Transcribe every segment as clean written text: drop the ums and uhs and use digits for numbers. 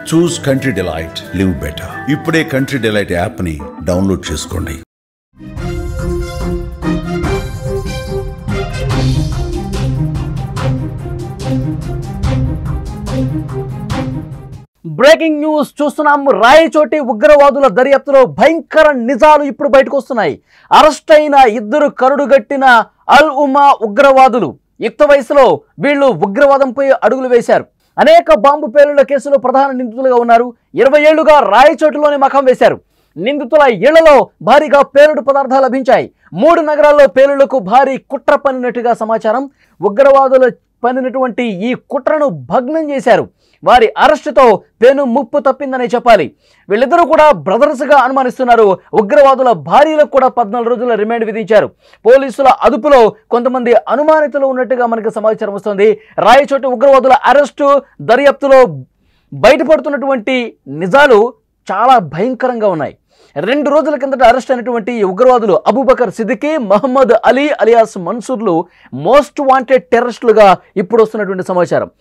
చూస్ country delight, live better. ఇప్పుడే country delight app ని download చేసుకోండి. బ్రేకింగ్ న్యూస్ చూస్తున్నాం. రాయచోటి ఉగ్రవాదుల దర్యాప్తులో భయంకర నిజాలు ఇప్పుడు బయటకు వస్తున్నాయి. అరెస్ట్ అయిన 2 కరుడుగట్టిన అల్ ఉమా ఉగ్రవాదులు యుక్త వయసులో వీళ్ళు ఉగ్రవాదంపై అడుగులు వేశారు. అనేక బాంబు పేలుళ్ల కేసులో ప్రధాన నిందితులుగా ఉన్నారు. 20 ఏళ్లుగా రాయచోటిలోనే మకాం వేశారు. నిందితుల ఇళ్లలో భారీగా పేలుడు పదార్థాలు లభించాయి. 3 నగరాల్లో పేలుళ్లకు భారీ కుట్ర పన్నినట్టుగా సమాచారం. ఉగ్రవాదులు పన్నినటువంటి ఈ కుట్రను భగ్నం చేశారు. వారి అరెస్టుతో పెను ముప్పు తప్పిందనే చెప్పాలి. వీళ్ళిద్దరూ కూడా బ్రదర్స్గా అనుమానిస్తున్నారు. ఉగ్రవాదుల భార్యలకు కూడా 14 రోజుల రిమాండ్ విధించారు. పోలీసుల అదుపులో కొంతమంది అనుమానితులు ఉన్నట్టుగా మనకు సమాచారం వస్తుంది. రాయచోటి ఉగ్రవాదుల అరెస్టు దర్యాప్తులో బయటపడుతున్నటువంటి నిజాలు చాలా భయంకరంగా ఉన్నాయి. 2 రోజుల కిందట అరెస్ట్ అయినటువంటి ఉగ్రవాదులు అబూబకర్ సిద్దికీ, మహమ్మద్ అలీ అలియాస్ మన్సూర్లు మోస్ట్ వాంటెడ్ టెర్రరిస్టులుగా ఇప్పుడు వస్తున్నటువంటి సమాచారం.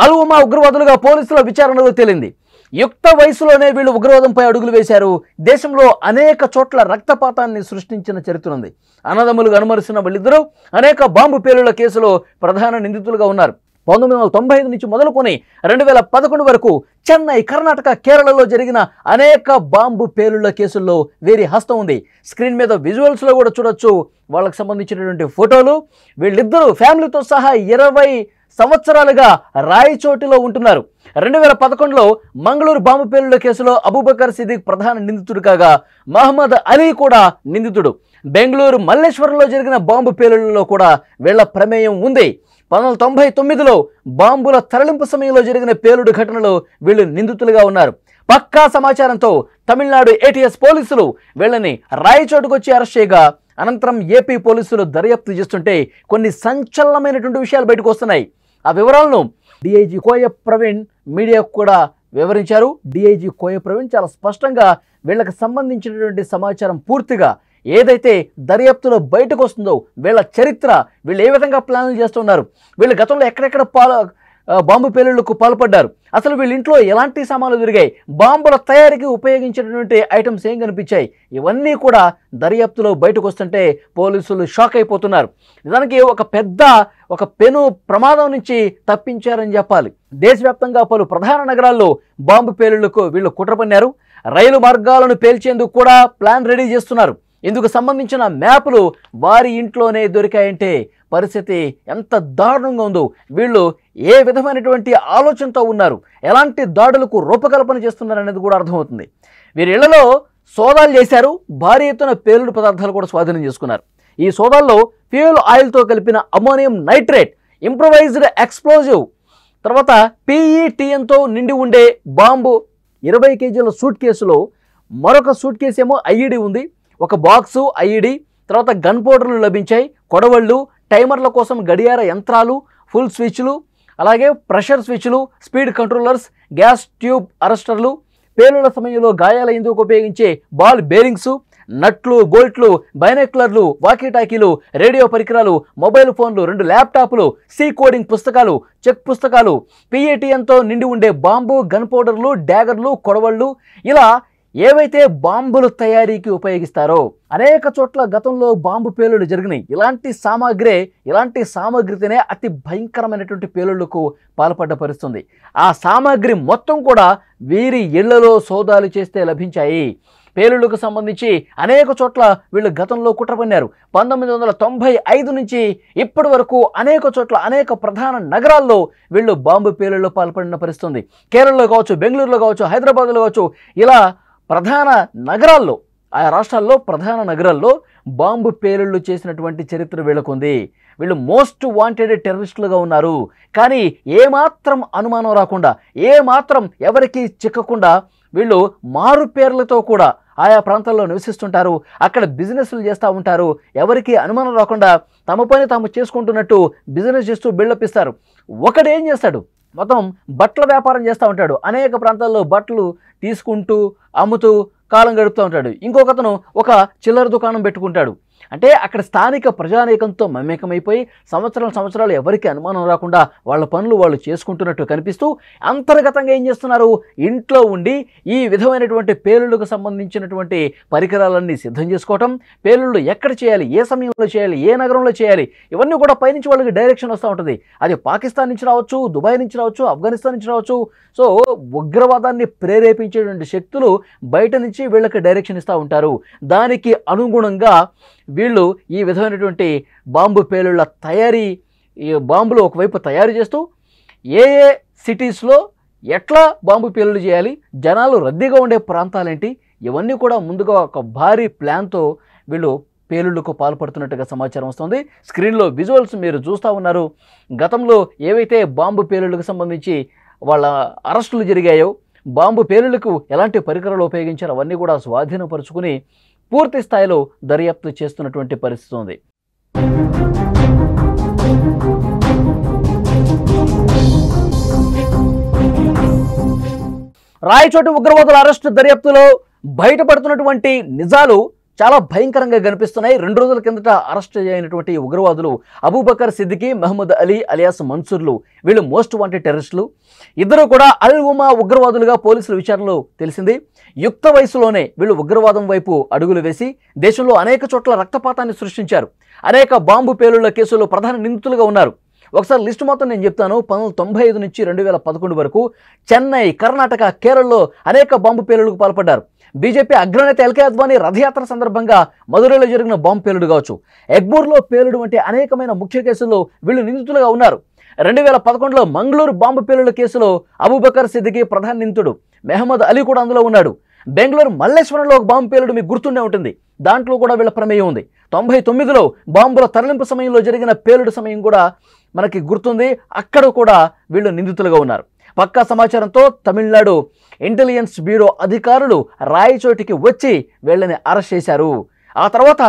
అల్ ఉమా ఉగ్రవాదులుగా పోలీసుల విచారణలో తేలింది. యుక్త వయసులోనే వీళ్ళు ఉగ్రవాదంపై అడుగులు వేశారు. దేశంలో అనేక చోట్ల రక్తపాతాన్ని సృష్టించిన చరిత్ర ఉంది. అన్నదమ్ములుగా అనుమరిస్తున్న వీళ్ళిద్దరూ అనేక బాంబు పేలుళ్ల కేసులో ప్రధాన నిందితులుగా ఉన్నారు. 1995 నుంచి మొదలుకొని 2011 వరకు చెన్నై, కర్ణాటక, కేరళలో జరిగిన అనేక బాంబు పేలుళ్ల కేసుల్లో వీరి హస్తం ఉంది. స్క్రీన్ మీద విజువల్స్లో కూడా చూడొచ్చు వాళ్ళకి సంబంధించినటువంటి ఫోటోలు. వీళ్ళిద్దరూ ఫ్యామిలీతో సహా 20 సంవత్సరాలుగా రాయచోటిలో ఉంటున్నారు. 2011లో మంగళూరు బాంబు పేలుళ్ల కేసులో అబూబకర్ సిద్దిక్ ప్రధాన నిందితుడు కాగా మహమ్మద్ అలీ కూడా నిందితుడు. బెంగళూరు మల్లేశ్వరంలో జరిగిన బాంబు పేలుళ్లలో కూడా వీళ్ల ప్రమేయం ఉంది. 1999లో బాంబుల తరలింపు సమయంలో జరిగిన పేలుడు ఘటనలో వీళ్ళు నిందితులుగా ఉన్నారు. పక్కా సమాచారంతో తమిళనాడు ATS పోలీసులు వీళ్ళని రాయచోటుకు వచ్చి అరెస్ట్ చేయగా అనంతరం ఏపీ పోలీసులు దర్యాప్తు చేస్తుంటే కొన్ని సంచలనమైనటువంటి విషయాలు బయటకు వస్తున్నాయి. ఆ వివరాలను DIG కోయ ప్రవీణ్ మీడియాకు కూడా వివరించారు. DIG కోయ ప్రవీణ్ చాలా స్పష్టంగా వీళ్ళకి సంబంధించినటువంటి సమాచారం పూర్తిగా ఏదైతే దర్యాప్తులో బయటకు వస్తుందో వీళ్ళ చరిత్ర, వీళ్ళు ఏ విధంగా ప్లాన్లు చేస్తున్నారు, వీళ్ళు గతంలో ఎక్కడెక్కడ బాంబు పేలుళ్లకు పాల్పడ్డారు, అసలు వీళ్ళ ఇంట్లో ఎలాంటి సామాన్లు దొరికాయి, బాంబుల తయారీకి ఉపయోగించినటువంటి ఐటమ్స్ ఏం కనిపించాయి, ఇవన్నీ కూడా దర్యాప్తులో బయటకు వస్తుంటే పోలీసులు షాక్ అయిపోతున్నారు. నిజానికి ఒక పెను ప్రమాదం నుంచి తప్పించారని చెప్పాలి. దేశవ్యాప్తంగా పలు ప్రధాన నగరాల్లో బాంబు పేలుళ్లకు వీళ్ళు కుట్ర పన్నారు. రైలు మార్గాలను పేల్చేందుకు కూడా ప్లాన్ రెడీ చేస్తున్నారు. ఇందుకు సంబంధించిన మ్యాపులు వారి ఇంట్లోనే దొరికాయంటే పరిస్థితి ఎంత దారుణంగా ఉందో, వీళ్ళు ఏ విధమైనటువంటి ఆలోచనతో ఉన్నారు, ఎలాంటి దాడులకు రూపకల్పన చేస్తున్నారు అనేది కూడా అర్థమవుతుంది. వీరి ఇళ్లలో సోదాలు చేశారు. భారీ ఎత్తున పేలుడు పదార్థాలు కూడా స్వాధీనం చేసుకున్నారు. ఈ సోదాల్లో ఫ్యూయల్ ఆయిల్తో కలిపిన అమోనియం నైట్రేట్, ఇంప్రొవైజ్డ్ ఎక్స్ప్లోజివ్, తర్వాత PETNతో నిండి ఉండే బాంబు, 20 కేజీల సూట్ కేసులో మరొక సూట్ కేసు ఏమో IED ఉంది, ఒక బాక్సు IED, తర్వాత గన్ పౌడర్లు లభించాయి, కొడవళ్ళు, టైమర్ల కోసం గడియార యంత్రాలు, ఫుల్ స్విచ్లు, అలాగే ప్రెషర్ స్విచ్లు, స్పీడ్ కంట్రోలర్స్, గ్యాస్ ట్యూబ్ అరెస్టర్లు, పేలుళ్ల సమయంలో గాయాలయ్యేందుకు ఉపయోగించే బాల్ బేరింగ్స్, నట్లు, బోల్ట్లు, బైనాక్యులర్లు, వాకీటాకీలు, రేడియో పరికరాలు, మొబైల్ ఫోన్లు, 2 ల్యాప్టాప్లు, కోడింగ్ పుస్తకాలు, చెక్ పుస్తకాలు, PETNతో నిండి ఉండే బాంబు, గన్ పౌడర్లు, డ్యాగర్లు, కొడవళ్ళు, ఇలా ఏవైతే బాంబుల తయారీకి ఉపయోగిస్తారో అనేక చోట్ల గతంలో బాంబు పేలుళ్లు జరిగినాయి. ఇలాంటి సామాగ్రితోనే అతి భయంకరమైనటువంటి పేలుళ్లకు పాల్పడ్డ పరిస్థితుంది. ఆ సామాగ్రి మొత్తం కూడా వీరి ఇళ్లలో సోదాలు చేస్తే లభించాయి. పేలుళ్లకు సంబంధించి అనేక చోట్ల వీళ్ళు గతంలో కుట్ర పన్నారు. 1995 నుంచి ఇప్పటి వరకు అనేక చోట్ల అనేక ప్రధాన నగరాల్లో వీళ్ళు బాంబు పేలుళ్లు పాల్పడిన పరిస్థితుంది. కేరళలో కావచ్చు, బెంగళూరులో కావచ్చు, హైదరాబాద్లో కావచ్చు, ఇలా ప్రధాన నగరాల్లో, ఆయా రాష్ట్రాల్లో ప్రధాన నగరాల్లో బాంబు పేలుళ్లు చేసినటువంటి చరిత్ర వీళ్ళకుంది. వీళ్ళు మోస్ట్ వాంటెడ్ టెర్రరిస్టులుగా ఉన్నారు. కానీ ఏమాత్రం అనుమానం రాకుండా, ఏమాత్రం ఎవరికి చిక్కకుండా వీళ్ళు మారు పేర్లతో కూడా ఆయా ప్రాంతాల్లో నివసిస్తుంటారు. అక్కడ బిజినెస్లు చేస్తూ ఉంటారు. ఎవరికి అనుమానం రాకుండా తమ పని తాము చేసుకుంటున్నట్టు బిజినెస్ చేస్తూ బిల్డప్ ఇస్తారు. ఒకడు ఏం చేస్తాడు, మొత్తం బట్టల వ్యాపారం చేస్తూ ఉంటాడు. అనేక ప్రాంతాల్లో బట్టలు తీసుకుంటూ అమ్ముతూ కాలం గడుపుతూ ఉంటాడు. ఇంకొకతను ఒక చిల్లర దుకాణం పెట్టుకుంటాడు. అంటే అక్కడ స్థానిక ప్రజానీకంతో మమేకమైపోయి సంవత్సరాలు ఎవరికి అనుమానం రాకుండా వాళ్ళ పనులు వాళ్ళు చేసుకుంటున్నట్టు కనిపిస్తూ అంతర్గతంగా ఏం చేస్తున్నారు, ఇంట్లో ఉండి ఈ విధమైనటువంటి పేలుళ్లకు సంబంధించినటువంటి పరికరాలన్నీ సిద్ధం చేసుకోవటం, పేలుళ్ళు ఎక్కడ చేయాలి, ఏ సమయంలో చేయాలి, ఏ నగరంలో చేయాలి, ఇవన్నీ కూడా పైనుంచి వాళ్ళకి డైరెక్షన్ వస్తూ ఉంటుంది. అది పాకిస్తాన్ నుంచి రావచ్చు, దుబాయ్ నుంచి రావచ్చు, ఆఫ్ఘనిస్తాన్ నుంచి రావచ్చు. సో ఉగ్రవాదాన్ని ప్రేరేపించేటువంటి శక్తులు బయట నుంచి వీళ్ళకి డైరెక్షన్ ఇస్తూ ఉంటారు. దానికి అనుగుణంగా వీళ్ళు ఈ విధమైనటువంటి బాంబు పేలుళ్ల తయారీ, ఈ బాంబులు ఒకవైపు తయారు చేస్తూ ఏ ఏ సిటీస్లో ఎట్లా బాంబు పేలుళ్ళు చేయాలి, జనాలు రద్దీగా ఉండే ప్రాంతాలేంటి, ఇవన్నీ కూడా ముందుగా ఒక భారీ ప్లాన్తో వీళ్ళు పేలుళ్లకు పాల్పడుతున్నట్టుగా సమాచారం వస్తుంది. స్క్రీన్లో విజువల్స్ మీరు చూస్తూ ఉన్నారు. గతంలో ఏవైతే బాంబు పేలుళ్లకు సంబంధించి వాళ్ళ అరెస్టులు జరిగాయో, బాంబు పేలుళ్లకు ఎలాంటి పరికరాలు ఉపయోగించారో అవన్నీ కూడా స్వాధీనపరుచుకుని పూర్తి స్థాయిలో దర్యాప్తు చేస్తున్నటువంటి పరిస్థితి ఉంది. రాయచోటి ఉగ్రవాదుల అరెస్టు దర్యాప్తులో బయటపడుతున్నటువంటి నిజాలు చాలా భయంకరంగా కనిపిస్తున్నాయి. 2 రోజుల కిందట అరెస్ట్ అయినటువంటి ఉగ్రవాదులు అబూబకర్ సిద్దికీ, మహమ్మద్ అలీ అలియాస్ మన్సూర్లు, వీళ్ళు మోస్ట్ వాంటెడ్ టెర్రరిస్టులు. ఇద్దరు కూడా అల్ ఉమా ఉగ్రవాదులుగా పోలీసుల విచారణలో తెలిసింది. యుక్త వయసులోనే వీళ్ళు ఉగ్రవాదం వైపు అడుగులు వేసి దేశంలో అనేక చోట్ల రక్తపాతాన్ని సృష్టించారు. అనేక బాంబు పేలుళ్ల కేసుల్లో ప్రధాన నిందితులుగా ఉన్నారు. ఒకసారి లిస్టు మొత్తం నేను చెప్తాను. 1995 నుంచి 2011 వరకు చెన్నై, కర్ణాటక, కేరళలో అనేక బాంబు పేలుళ్లకు పాల్పడ్డారు. బీజేపీ అగ్రనేత ఎల్కే అద్వానీ రథయాత్ర సందర్భంగా మదురైలో జరిగిన బాంబు పేలుడు కావచ్చు, ఎగ్మూర్లో పేలుడు వంటి అనేకమైన ముఖ్య కేసుల్లో వీళ్ళు నిందితులుగా ఉన్నారు. 2011లో మంగళూరు బాంబు పేలుళ్ల కేసులో అబూబకర్ సిద్దికీ ప్రధాన నిందితుడు, మెహమ్మద్ అలీ కూడా అందులో ఉన్నాడు. బెంగళూరు మల్లేశ్వరంలో ఒక బాంబు పేలుడు మీకు గుర్తుండే ఉంటుంది, దాంట్లో కూడా వీళ్ళ ప్రమేయం ఉంది. 99లో బాంబుల తరలింపు సమయంలో జరిగిన పేలుడు సమయం కూడా మనకి గుర్తుంది, అక్కడ కూడా వీళ్ళు నిందితులుగా ఉన్నారు. పక్కా సమాచారంతో తమిళనాడు ఇంటెలిజెన్స్ బ్యూరో అధికారులు రాయచోటికి వచ్చి వీళ్ళని అరెస్ట్ చేశారు. ఆ తర్వాత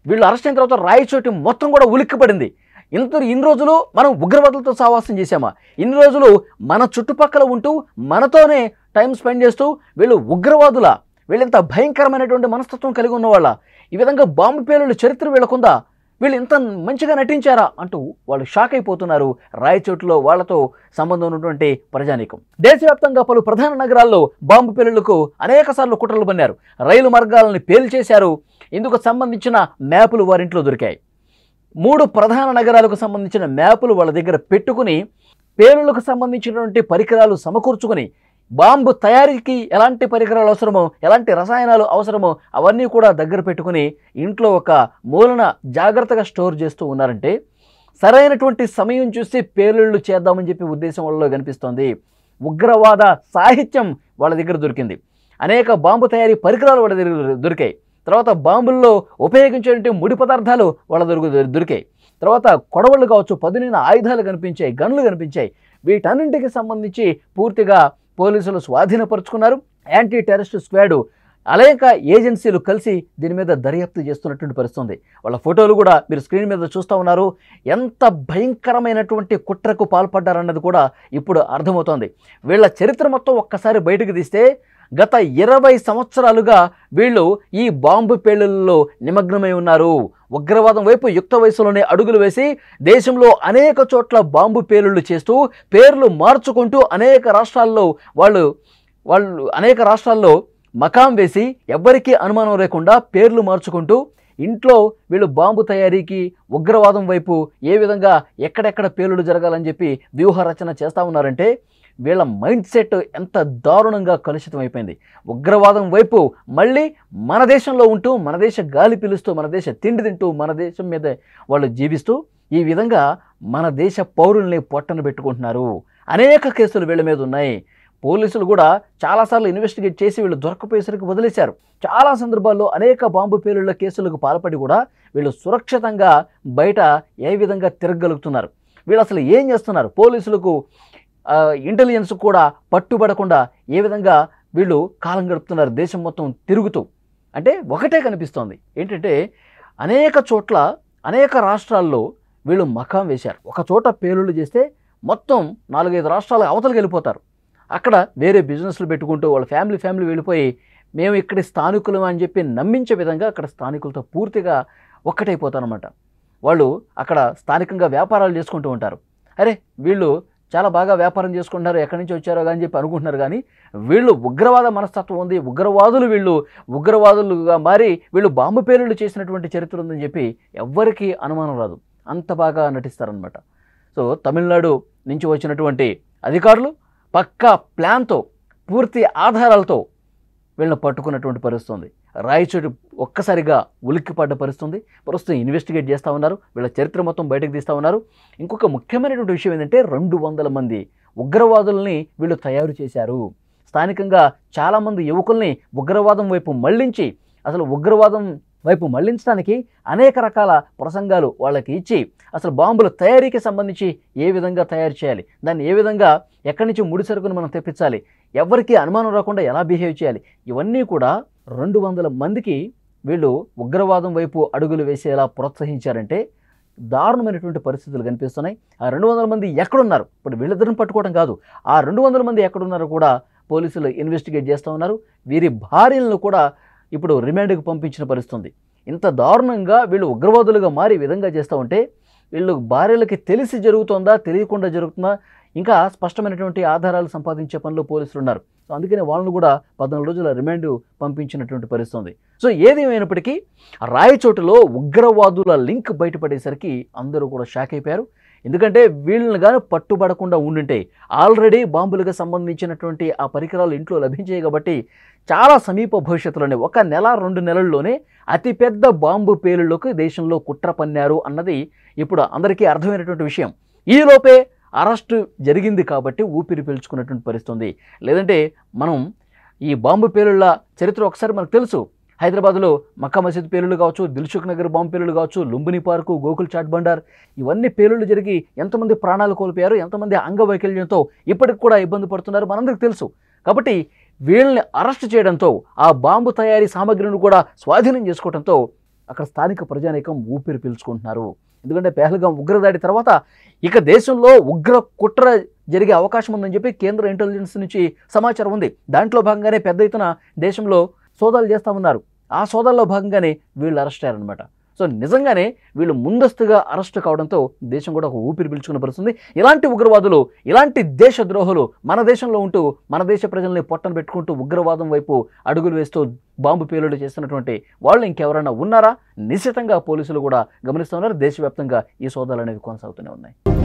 వీళ్ళు అరెస్ట్ అయిన తర్వాత రాయచోటి మొత్తం కూడా ఉలిక్కిపడింది. ఇన్ని రోజులు మనం ఉగ్రవాదులతో సహవాసం చేశామా, ఇన్ని రోజులు మన చుట్టుపక్కల ఉంటూ మనతోనే టైం స్పెండ్ చేస్తూ వీళ్ళు ఉగ్రవాదుల, వీళ్ళంత భయంకరమైనటువంటి మనస్తత్వం కలిగి ఉన్నవాళ్ళ, ఈ విధంగా బాంబు పేలుళ్ళ చరిత్ర వీళ్ళకుందా, వీళ్ళు ఇంత మంచిగా నటించారా అంటూ వాళ్ళు షాక్ అయిపోతున్నారు. రాయచోటులో వాళ్లతో సంబంధం ఉన్నటువంటి ప్రజానీకం. దేశవ్యాప్తంగా పలు ప్రధాన నగరాల్లో బాంబు పేలుళ్లకు అనేక సార్లు కుట్రలు పన్నారు. రైలు మార్గాలను పేల్చేశారు. ఇందుకు సంబంధించిన మ్యాపులు వారింట్లో దొరికాయి. 3 ప్రధాన నగరాలకు సంబంధించిన మ్యాపులు వాళ్ళ దగ్గర పెట్టుకుని పేలుళ్లకు సంబంధించినటువంటి పరికరాలు సమకూర్చుకుని బాంబు తయారీకి ఎలాంటి పరికరాలు అవసరమో, ఎలాంటి రసాయనాలు అవసరమో అవన్నీ కూడా దగ్గర పెట్టుకుని ఇంట్లో ఒక మూలన జాగ్రత్తగా స్టోర్ చేస్తూ ఉన్నారంటే సరైనటువంటి సమయం చూసి పేలుళ్ళు చేద్దామని చెప్పి ఉద్దేశం వాళ్ళలో కనిపిస్తోంది. ఉగ్రవాద సాహిత్యం వాళ్ళ దగ్గర దొరికింది. అనేక బాంబు తయారీ పరికరాలు వాళ్ళ దగ్గర దొరికాయి. తర్వాత బాంబుల్లో ఉపయోగించేటువంటి ముడి పదార్థాలు వాళ్ళ దొరికాయి. తర్వాత కొడవళ్ళు కావచ్చు, పదునైన ఆయుధాలు కనిపించాయి, గన్లు కనిపించాయి. వీటన్నింటికి సంబంధించి పూర్తిగా పోలీసులు స్వాధీనపరుచుకున్నారు. యాంటీ టెర్రరిస్ట్ స్క్వాడ్ అనేక ఏజెన్సీలు కలిసి దీని మీద దర్యాప్తు చేస్తున్నటువంటి పరిస్థితుంది. వాళ్ళ ఫోటోలు కూడా మీరు స్క్రీన్ మీద చూస్తూ ఉన్నారు. ఎంత భయంకరమైనటువంటి కుట్రకు పాల్పడ్డారన్నది కూడా ఇప్పుడు అర్థమవుతోంది. వీళ్ళ చరిత్ర మొత్తం ఒక్కసారి బయటకు తీస్తే గత 20 సంవత్సరాలుగా వీళ్ళు ఈ బాంబు పేలుళ్లలో నిమగ్నమై ఉన్నారు. ఉగ్రవాదం వైపు యుక్త వయసులోనే అడుగులు వేసి దేశంలో అనేక చోట్ల బాంబు పేలుళ్లు చేస్తూ పేర్లు మార్చుకుంటూ అనేక రాష్ట్రాల్లో మకాం వేసి ఎవ్వరికీ అనుమానం లేకుండా పేర్లు మార్చుకుంటూ ఇంట్లో వీళ్ళు బాంబు తయారీకి, ఉగ్రవాదం వైపు ఏ విధంగా ఎక్కడెక్కడ పేలుడు జరగాలని చెప్పి వ్యూహ రచన చేస్తూ ఉన్నారంటే వీళ్ళ మైండ్ సెట్ ఎంత దారుణంగా కలుషితం అయిపోయింది. ఉగ్రవాదం వైపు మళ్ళీ మన దేశంలో ఉంటూ, మన దేశ గాలి పీలుస్తూ, మన దేశ తిండి తింటూ, మన దేశం మీద వాళ్ళు జీవిస్తూ ఈ విధంగా మన దేశ పౌరుల్ని పొట్టన పెట్టుకుంటున్నారు. అనేక కేసులు వీళ్ళ మీద ఉన్నాయి. పోలీసులు కూడా చాలాసార్లు ఇన్వెస్టిగేట్ చేసి వీళ్ళు దొరకపోయేసరికి వదిలేశారు. చాలా సందర్భాల్లో అనేక బాంబు పేలుళ్ల కేసులకు పాల్పడి కూడా వీళ్ళు సురక్షితంగా బయట ఏ విధంగా తిరగలుగుతున్నారు, వీళ్ళు అసలు ఏం చేస్తున్నారు, పోలీసులకు ఇంటెలిజెన్స్ కూడా పట్టుబడకుండా ఏ విధంగా వీళ్ళు కాలం గడుపుతున్నారు దేశం మొత్తం తిరుగుతూ. అంటే ఒకటే కనిపిస్తోంది ఏంటంటే అనేక చోట్ల అనేక రాష్ట్రాల్లో వీళ్ళు మకాం వేశారు. ఒక చోట పేలుళ్ళు చేస్తే మొత్తం 4-5 రాష్ట్రాల అవతలకి వెళ్ళిపోతారు. అక్కడ వేరే బిజినెస్లు పెట్టుకుంటూ వాళ్ళ ఫ్యామిలీ వెళ్ళిపోయి మేము ఇక్కడి స్థానికులం అని చెప్పి నమ్మించే విధంగా అక్కడ స్థానికులతో పూర్తిగా ఒక్కటైపోతారన్నమాట. వాళ్ళు అక్కడ స్థానికంగా వ్యాపారాలు చేసుకుంటూ ఉంటారు. అరే వీళ్ళు చాలా బాగా వ్యాపారం చేసుకుంటున్నారు, ఎక్కడి నుంచి వచ్చారో అని చెప్పి అనుకుంటున్నారు. కానీ వీళ్ళు ఉగ్రవాద మనస్తత్వం ఉంది, ఉగ్రవాదులు, వీళ్ళు ఉగ్రవాదులుగా మారి వీళ్ళు బాంబు పేలుళ్ళు చేసినటువంటి చరిత్ర ఉందని చెప్పి ఎవ్వరికీ అనుమానం రాదు. అంత బాగా నటిస్తారనమాట. సో తమిళనాడు నుంచి వచ్చినటువంటి అధికారులు పక్కా ప్లాన్తో, పూర్తి ఆధారాలతో వీళ్ళని పట్టుకున్నటువంటి పరిస్థితి ఉంది. రాయచోటి ఒక్కసారిగా ఉలిక్కిపడ్డ పరిస్థితుంది. ప్రస్తుతం ఇన్వెస్టిగేట్ చేస్తూ ఉన్నారు, వీళ్ళ చరిత్ర మొత్తం బయటకు తీస్తూ ఉన్నారు. ఇంకొక ముఖ్యమైనటువంటి విషయం ఏంటంటే 200 మంది ఉగ్రవాదుల్ని వీళ్ళు తయారు చేశారు. స్థానికంగా చాలామంది యువకుల్ని ఉగ్రవాదం వైపు మళ్లించి, అసలు ఉగ్రవాదం వైపు మళ్లించడానికి అనేక రకాల ప్రసంగాలు వాళ్ళకి ఇచ్చి, అసలు బాంబుల తయారీకి సంబంధించి ఏ విధంగా తయారు చేయాలి, దాన్ని ఏ విధంగా ఎక్కడి నుంచి ముడి సరుకును మనం తెప్పించాలి, ఎవరికి అనుమానం రాకుండా ఎలా బిహేవ్ చేయాలి, ఇవన్నీ కూడా 200 మందికి వీళ్ళు ఉగ్రవాదం వైపు అడుగులు వేసేలా ప్రోత్సహించారంటే దారుణమైనటువంటి పరిస్థితులు కనిపిస్తున్నాయి. ఆ 200 మంది ఎక్కడున్నారు, ఇప్పుడు వీళ్ళిద్దరిని పట్టుకోవడం కాదు, ఆ 200 మంది ఎక్కడున్నారో కూడా పోలీసులు ఇన్వెస్టిగేట్ చేస్తూ ఉన్నారు. వీరి భార్యలను కూడా ఇప్పుడు రిమాండ్కి పంపించిన పరిస్థితుంది. ఇంత దారుణంగా వీళ్ళు ఉగ్రవాదులుగా మారి విధంగా చేస్తూ ఉంటే వీళ్ళు భార్యలకి తెలిసి జరుగుతుందా, తెలియకుండా జరుగుతుందా, ఇంకా స్పష్టమైనటువంటి ఆధారాలు సంపాదించే పనిలో పోలీసులు ఉన్నారు. సో అందుకనే వాళ్ళను కూడా 14 రోజుల రిమాండ్ పంపించినటువంటి పరిస్థితుంది. సో ఏదేమైనప్పటికీ రాయచోటులో ఉగ్రవాదుల లింక్ బయటపడేసరికి అందరూ కూడా షాక్ అయిపోయారు. ఎందుకంటే వీళ్ళని కానీ పట్టుబడకుండా ఉండుంటే ఆల్రెడీ బాంబులకు సంబంధించినటువంటి ఆ పరికరాలు ఇంట్లో లభించాయి కాబట్టి చాలా సమీప భవిష్యత్తులోనే 1 నెల 2 నెలల్లోనే అతిపెద్ద బాంబు పేలుళ్లకు దేశంలో కుట్ర పన్నారు అన్నది ఇప్పుడు అందరికీ అర్థమైనటువంటి విషయం. ఈలోపే అరెస్టు జరిగింది కాబట్టి ఊపిరి పీల్చుకున్నటువంటి పరిస్థితి ఉంది. లేదంటే మనం ఈ బాంబు పేలుళ్ల చరిత్ర ఒకసారి మనకు తెలుసు. హైదరాబాద్లో మక్కా మసీద్ పేలుళ్ళు కావచ్చు, దిల్సుఖ్ నగర్ బాంబు పేలుళ్ళు కావచ్చు, లుంబిని పార్కు, గోకుల్ చాట్ బండార్, ఇవన్నీ పేలుళ్ళు జరిగి ఎంతమంది ప్రాణాలు కోల్పోయారు, ఎంతమంది అంగవైకల్యంతో ఇప్పటికి కూడా ఇబ్బంది పడుతున్నారు మనందరికీ తెలుసు. కాబట్టి వీళ్ళని అరెస్ట్ చేయడంతో, ఆ బాంబు తయారీ సామగ్రిని కూడా స్వాధీనం చేసుకోవడంతో అక్కడ స్థానిక ప్రజానీకం ఊపిరి పీల్చుకుంటున్నారు. ఎందుకంటే పెహల్గాం ఉగ్రదాడి తర్వాత ఇక దేశంలో ఉగ్ర కుట్ర జరిగే అవకాశం ఉందని చెప్పి కేంద్ర ఇంటెలిజెన్స్ నుంచి సమాచారం ఉంది. దాంట్లో భాగంగానే పెద్ద ఎత్తున దేశంలో సోదాలు చేస్తూ ఉన్నారు. ఆ సోదాల్లో భాగంగానే వీళ్ళు అరెస్ట్ అయ్యారనమాట. సో నిజంగానే వీళ్ళు ముందస్తుగా అరెస్ట్ కావడంతో దేశం కూడా ఒక ఊపిరి పీల్చుకున్న పరిస్థితుంది. ఇలాంటి ఉగ్రవాదులు, ఇలాంటి దేశద్రోహులు మన దేశంలో ఉంటూ మన దేశ ప్రజల్ని పొట్టన పెట్టుకుంటూ ఉగ్రవాదం వైపు అడుగులు వేస్తూ బాంబు పేలుళ్ళు చేస్తున్నటువంటి వాళ్ళు ఇంకెవరైనా ఉన్నారా? నిశ్చితంగా పోలీసులు కూడా గమనిస్తున్నారు. దేశవ్యాప్తంగా ఈ సోదాలు అనేవి కొనసాగుతూనే ఉన్నాయి.